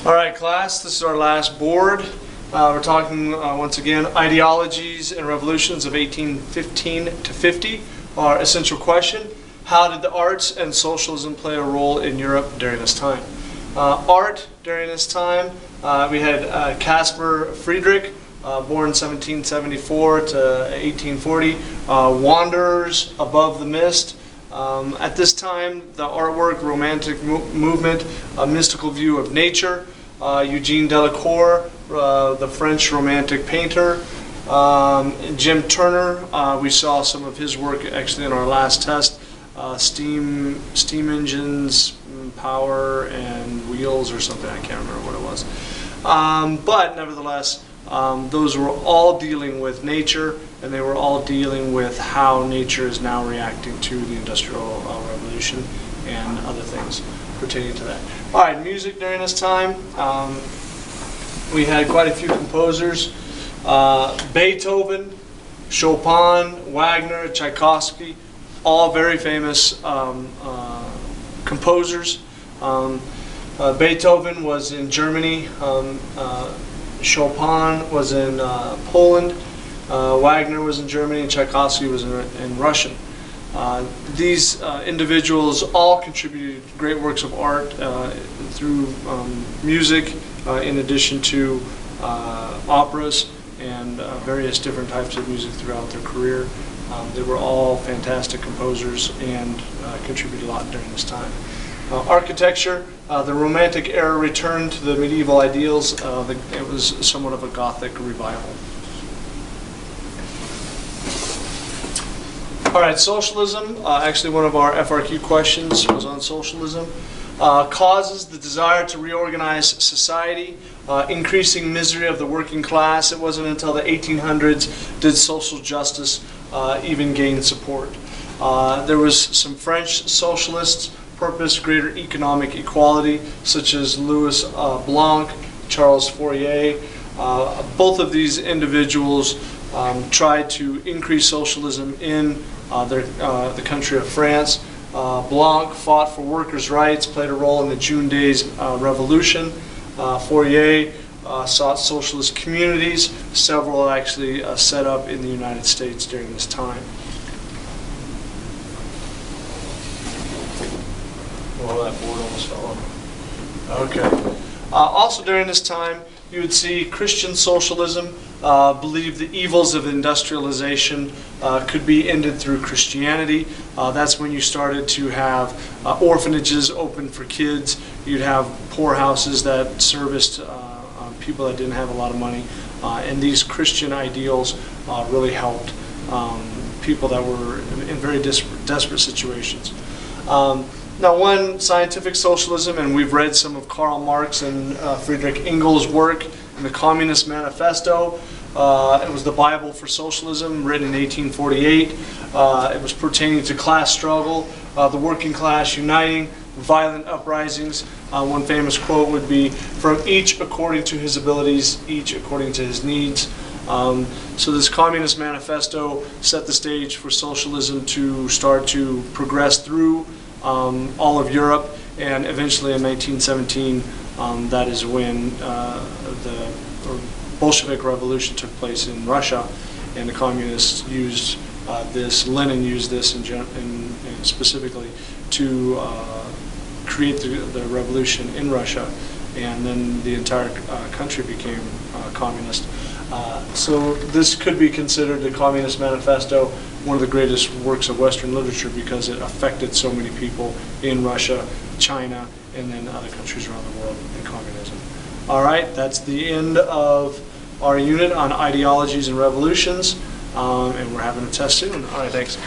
All right, class, this is our last board. We're talking, once again, ideologies and revolutions of 1815 to 50. Our essential question: how did the arts and socialism play a role in Europe during this time? Art during this time, we had Caspar Friedrich, born 1774 to 1840, Wanderers Above the Mist. At this time, the artwork, Romantic movement, a mystical view of nature. Eugene Delacroix, the French Romantic painter. Jim Turner, we saw some of his work actually in our last test. Steam engines, power, and wheels or something. I can't remember what it was. But nevertheless, those were all dealing with nature, and they were all dealing with how nature is now reacting to the Industrial Revolution and other things pertaining to that. All right, music during this time. We had quite a few composers. Beethoven, Chopin, Wagner, Tchaikovsky, all very famous composers. Beethoven was in Germany. Chopin was in Poland. Wagner was in Germany, and Tchaikovsky was in Russia. These individuals all contributed great works of art through music, in addition to operas and various different types of music throughout their career. They were all fantastic composers and contributed a lot during this time. Architecture, the Romantic era returned to the medieval ideals. It was somewhat of a Gothic revival. All right, socialism. Actually, one of our FRQ questions was on socialism. Causes: the desire to reorganize society, increasing misery of the working class. It wasn't until the 1800s did social justice even gain support. There was some French socialists purposed greater economic equality, such as Louis Blanc, Charles Fourier. Both of these individuals tried to increase socialism in the country of France. Blanc fought for workers' rights, played a role in the June Days Revolution. Fourier sought socialist communities, several actually set up in the United States during this time. Oh, that board almost fell over. Okay. Also during this time, you would see Christian socialism believed the evils of industrialization could be ended through Christianity. That's when you started to have orphanages open for kids. You'd have poorhouses that serviced people that didn't have a lot of money. And these Christian ideals really helped people that were in very desperate situations. Now, one, scientific socialism, and we've read some of Karl Marx and Friedrich Engels' work in the Communist Manifesto. It was the Bible for socialism, written in 1848. It was pertaining to class struggle, the working class uniting, violent uprisings. One famous quote would be, "From each according to his abilities, each according to his needs." So this Communist Manifesto set the stage for socialism to start to progress through all of Europe, and eventually in 1917, that is when the Bolshevik Revolution took place in Russia, and the communists used this. Lenin used this in specifically to create the revolution in Russia, and then the entire country became communist. So this could be considered, the Communist Manifesto, one of the greatest works of Western literature because it affected so many people in Russia, China, and then other countries around the world in communism. All right, that's the end of our unit on ideologies and revolutions, and we're having a test soon. All right, thanks.